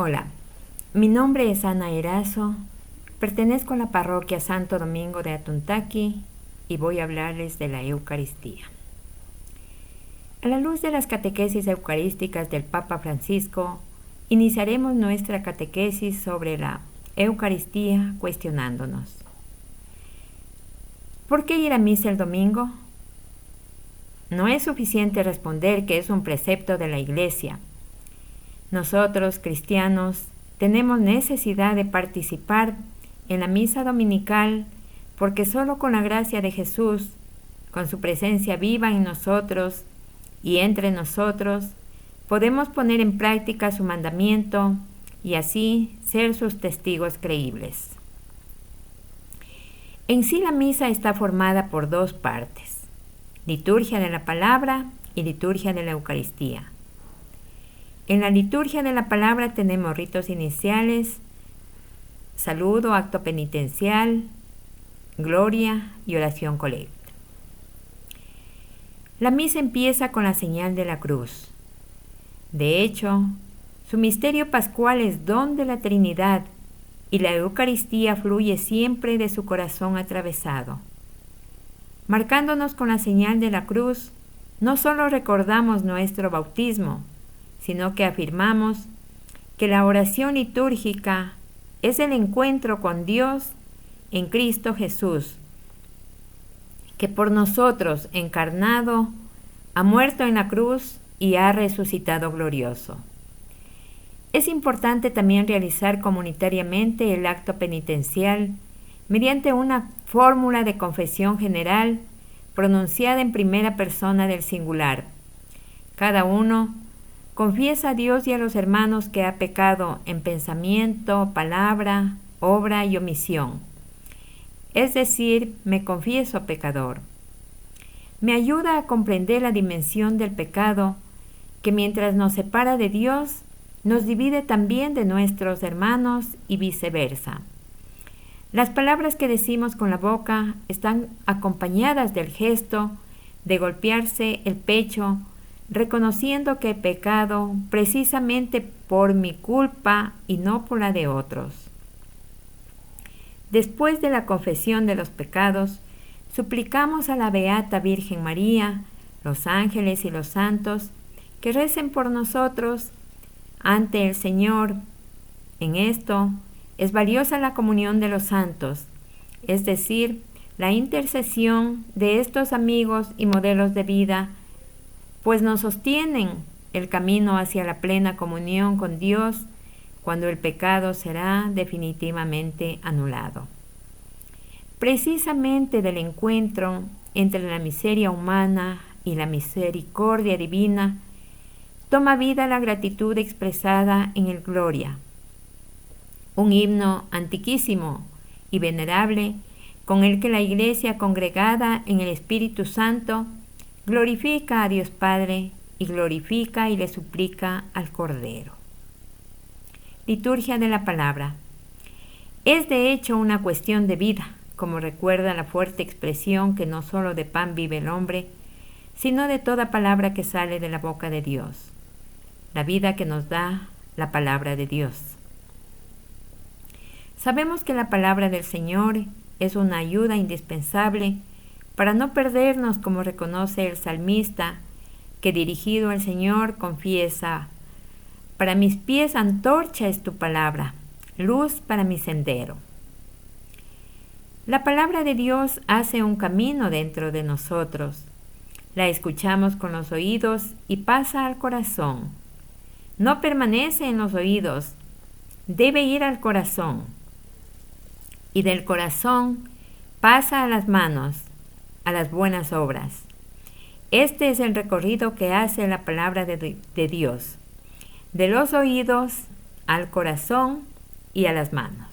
Hola, mi nombre es Ana Erazo, pertenezco a la parroquia Santo Domingo de Atuntaqui y voy a hablarles de la Eucaristía. A la luz de las catequesis eucarísticas del Papa Francisco, iniciaremos nuestra catequesis sobre la Eucaristía cuestionándonos: ¿por qué ir a misa el domingo? No es suficiente responder que es un precepto de la Iglesia. Nosotros, cristianos, tenemos necesidad de participar en la misa dominical porque solo con la gracia de Jesús, con su presencia viva en nosotros y entre nosotros, podemos poner en práctica su mandamiento y así ser sus testigos creíbles. En sí la misa está formada por dos partes: liturgia de la palabra y liturgia de la Eucaristía. En la liturgia de la palabra tenemos ritos iniciales, saludo, acto penitencial, gloria y oración colecta. La misa empieza con la señal de la cruz. De hecho, su misterio pascual es don de la Trinidad y la Eucaristía fluye siempre de su corazón atravesado. Marcándonos con la señal de la cruz, no solo recordamos nuestro bautismo, sino que afirmamos que la oración litúrgica es el encuentro con Dios en Cristo Jesús, que por nosotros encarnado ha muerto en la cruz y ha resucitado glorioso. Es importante también realizar comunitariamente el acto penitencial mediante una fórmula de confesión general pronunciada en primera persona del singular. Cada uno confiesa a Dios y a los hermanos que ha pecado en pensamiento, palabra, obra y omisión. Es decir, me confieso pecador. Me ayuda a comprender la dimensión del pecado que mientras nos separa de Dios, nos divide también de nuestros hermanos y viceversa. Las palabras que decimos con la boca están acompañadas del gesto de golpearse el pecho, reconociendo que he pecado precisamente por mi culpa y no por la de otros. Después de la confesión de los pecados, suplicamos a la Beata Virgen María, los ángeles y los santos que recen por nosotros ante el Señor. En esto es valiosa la comunión de los santos, es decir, la intercesión de estos amigos y modelos de vida, pues nos sostienen el camino hacia la plena comunión con Dios cuando el pecado será definitivamente anulado. Precisamente del encuentro entre la miseria humana y la misericordia divina, toma vida la gratitud expresada en el Gloria, un himno antiquísimo y venerable con el que la Iglesia congregada en el Espíritu Santo glorifica a Dios Padre y glorifica y le suplica al Cordero. Liturgia de la palabra. Es de hecho una cuestión de vida, como recuerda la fuerte expresión que no solo de pan vive el hombre, sino de toda palabra que sale de la boca de Dios. La vida que nos da la palabra de Dios. Sabemos que la palabra del Señor es una ayuda indispensable para no perdernos, como reconoce el salmista, que dirigido al Señor confiesa: para mis pies antorcha es tu palabra, luz para mi sendero. La palabra de Dios hace un camino dentro de nosotros. La escuchamos con los oídos y pasa al corazón. No permanece en los oídos, debe ir al corazón. Y del corazón pasa a las manos, a las buenas obras. Este es el recorrido que hace la palabra de Dios, de los oídos al corazón y a las manos.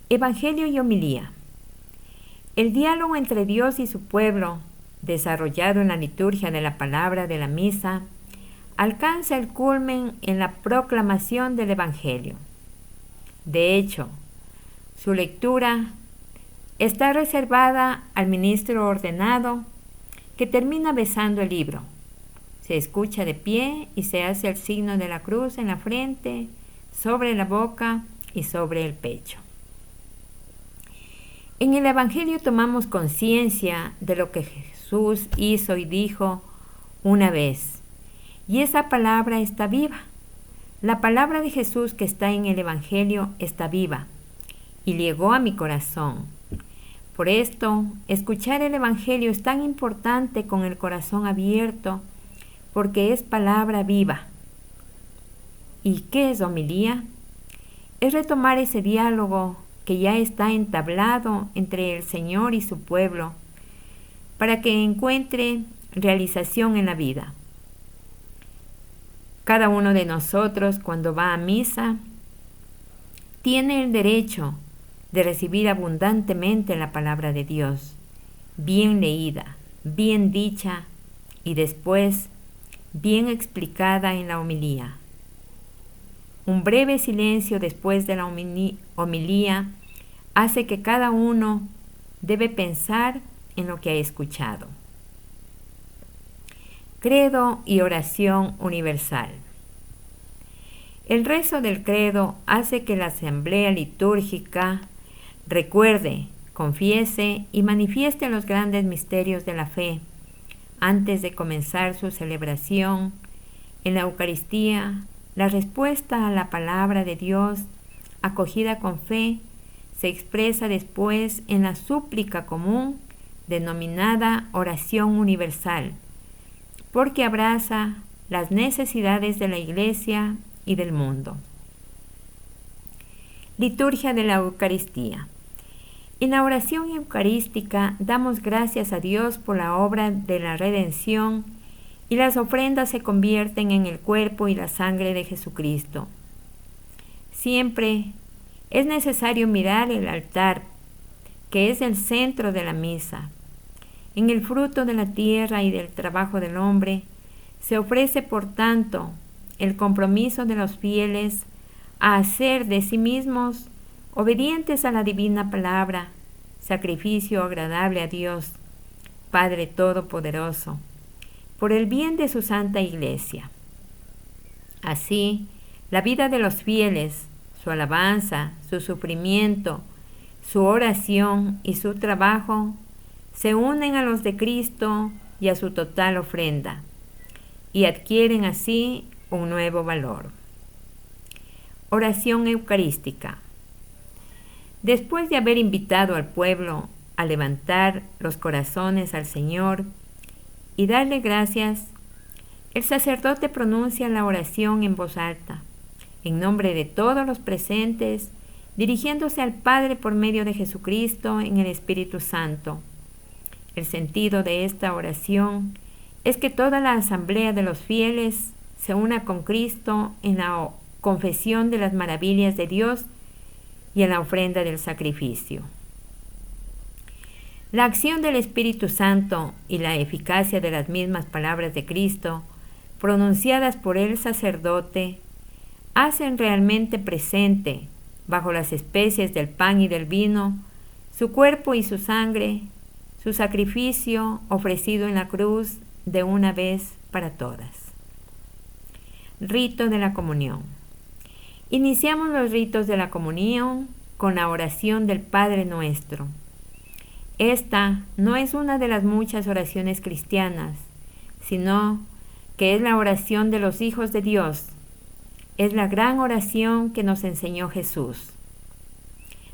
Evangelio y homilía. El diálogo entre Dios y su pueblo, desarrollado en la liturgia de la palabra de la misa, alcanza el culmen en la proclamación del Evangelio. De hecho, su lectura está reservada al ministro ordenado que termina besando el libro. Se escucha de pie y se hace el signo de la cruz en la frente, sobre la boca y sobre el pecho. En el Evangelio tomamos conciencia de lo que Jesús hizo y dijo una vez, y esa palabra está viva. La palabra de Jesús que está en el Evangelio está viva y llegó a mi corazón. Por esto, escuchar el Evangelio es tan importante con el corazón abierto, porque es palabra viva. ¿Y qué es homilía? Es retomar ese diálogo que ya está entablado entre el Señor y su pueblo, para que encuentre realización en la vida. Cada uno de nosotros, cuando va a misa, tiene el derecho de recibir abundantemente la palabra de Dios, bien leída, bien dicha y después bien explicada en la homilía. Un breve silencio después de la homilía hace que cada uno debe pensar en lo que ha escuchado. Credo y oración universal. El rezo del credo hace que la asamblea litúrgica recuerde, confiese y manifieste los grandes misterios de la fe antes de comenzar su celebración. En la Eucaristía, la respuesta a la palabra de Dios, acogida con fe, se expresa después en la súplica común denominada oración universal, porque abraza las necesidades de la Iglesia y del mundo. Liturgia de la Eucaristía. En la oración eucarística damos gracias a Dios por la obra de la redención y las ofrendas se convierten en el cuerpo y la sangre de Jesucristo. Siempre es necesario mirar el altar, que es el centro de la misa. En el fruto de la tierra y del trabajo del hombre se ofrece, por tanto, el compromiso de los fieles a hacer de sí mismos obedientes a la divina palabra, sacrificio agradable a Dios, Padre Todopoderoso, por el bien de su Santa Iglesia. Así, la vida de los fieles, su alabanza, su sufrimiento, su oración y su trabajo se unen a los de Cristo y a su total ofrenda, y adquieren así un nuevo valor. Oración eucarística. Después de haber invitado al pueblo a levantar los corazones al Señor y darle gracias, el sacerdote pronuncia la oración en voz alta, en nombre de todos los presentes, dirigiéndose al Padre por medio de Jesucristo en el Espíritu Santo. El sentido de esta oración es que toda la asamblea de los fieles se una con Cristo en la confesión de las maravillas de Dios y en la ofrenda del sacrificio. La acción del Espíritu Santo y la eficacia de las mismas palabras de Cristo, pronunciadas por el sacerdote, hacen realmente presente, bajo las especies del pan y del vino, su cuerpo y su sangre, su sacrificio ofrecido en la cruz de una vez para todas. Rito de la comunión. Iniciamos los ritos de la comunión con la oración del Padre Nuestro. Esta no es una de las muchas oraciones cristianas, sino que es la oración de los hijos de Dios. Es la gran oración que nos enseñó Jesús.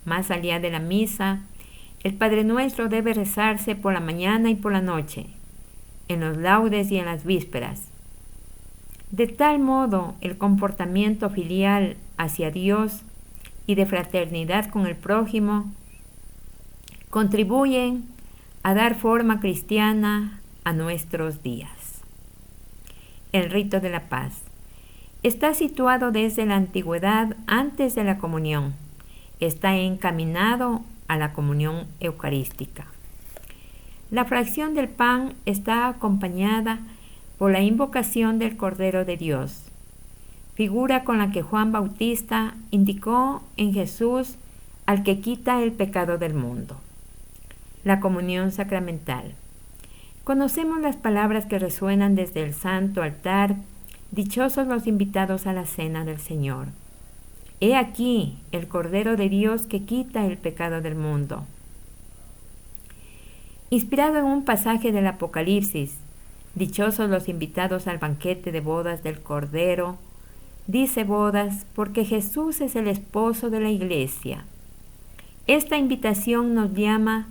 Más allá de la misa, el Padre Nuestro debe rezarse por la mañana y por la noche, en los laudes y en las vísperas. De tal modo, el comportamiento filial hacia Dios y de fraternidad con el prójimo contribuyen a dar forma cristiana a nuestros días. El rito de la paz está situado desde la antigüedad antes de la comunión. Está encaminado a la comunión eucarística. La fracción del pan está acompañada por la invocación del Cordero de Dios, figura con la que Juan Bautista indicó en Jesús al que quita el pecado del mundo. La comunión sacramental. Conocemos las palabras que resuenan desde el santo altar: dichosos los invitados a la cena del Señor. He aquí el Cordero de Dios que quita el pecado del mundo. Inspirado en un pasaje del Apocalipsis, dichosos los invitados al banquete de bodas del Cordero, dice bodas porque Jesús es el esposo de la Iglesia. Esta invitación nos llama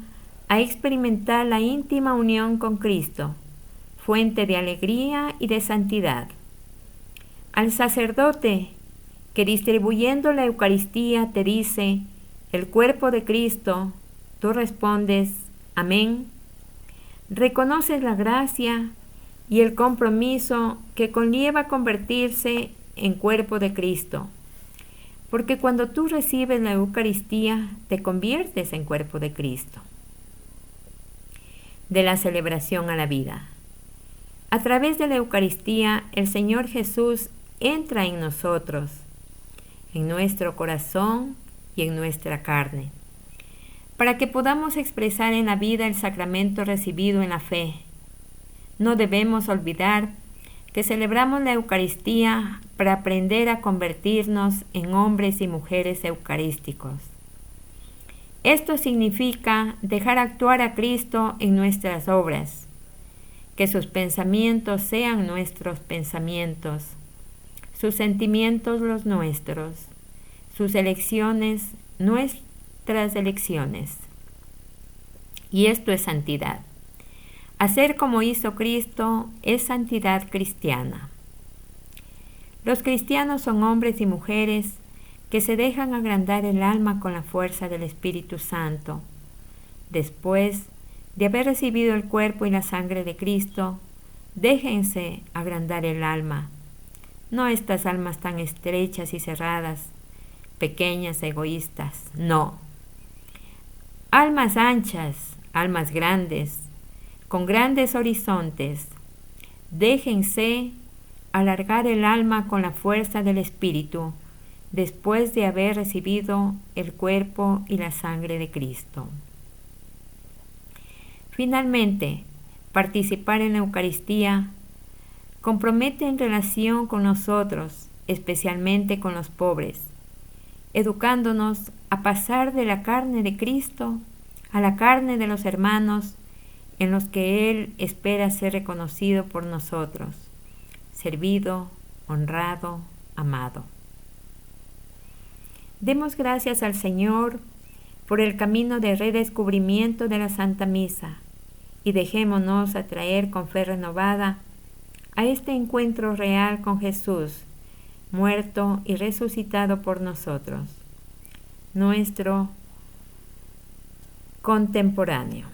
a experimentar la íntima unión con Cristo, fuente de alegría y de santidad. Al sacerdote que distribuyendo la Eucaristía te dice: el cuerpo de Cristo, tú respondes: amén. Reconoces la gracia y el compromiso que conlleva convertirse en cuerpo de Cristo, porque cuando tú recibes la Eucaristía te conviertes en cuerpo de Cristo. De la celebración a la vida. A través de la Eucaristía, el Señor Jesús entra en nosotros, en nuestro corazón y en nuestra carne, para que podamos expresar en la vida el sacramento recibido en la fe. No debemos olvidar que celebramos la Eucaristía para aprender a convertirnos en hombres y mujeres eucarísticos. Esto significa dejar actuar a Cristo en nuestras obras, que sus pensamientos sean nuestros pensamientos, sus sentimientos los nuestros, sus elecciones nuestras elecciones. Y esto es santidad. Hacer como hizo Cristo es santidad cristiana. Los cristianos son hombres y mujeres que se dejan agrandar el alma con la fuerza del Espíritu Santo. Después de haber recibido el cuerpo y la sangre de Cristo, déjense agrandar el alma. No estas almas tan estrechas y cerradas, pequeñas, egoístas, no. Almas anchas, almas grandes, con grandes horizontes. Déjense alargar el alma con la fuerza del Espíritu, después de haber recibido el cuerpo y la sangre de Cristo. Finalmente, participar en la Eucaristía compromete en relación con nosotros, especialmente con los pobres, educándonos a pasar de la carne de Cristo a la carne de los hermanos en los que Él espera ser reconocido por nosotros, servido, honrado, amado. Demos gracias al Señor por el camino de redescubrimiento de la Santa Misa y dejémonos atraer con fe renovada a este encuentro real con Jesús, muerto y resucitado por nosotros, nuestro contemporáneo.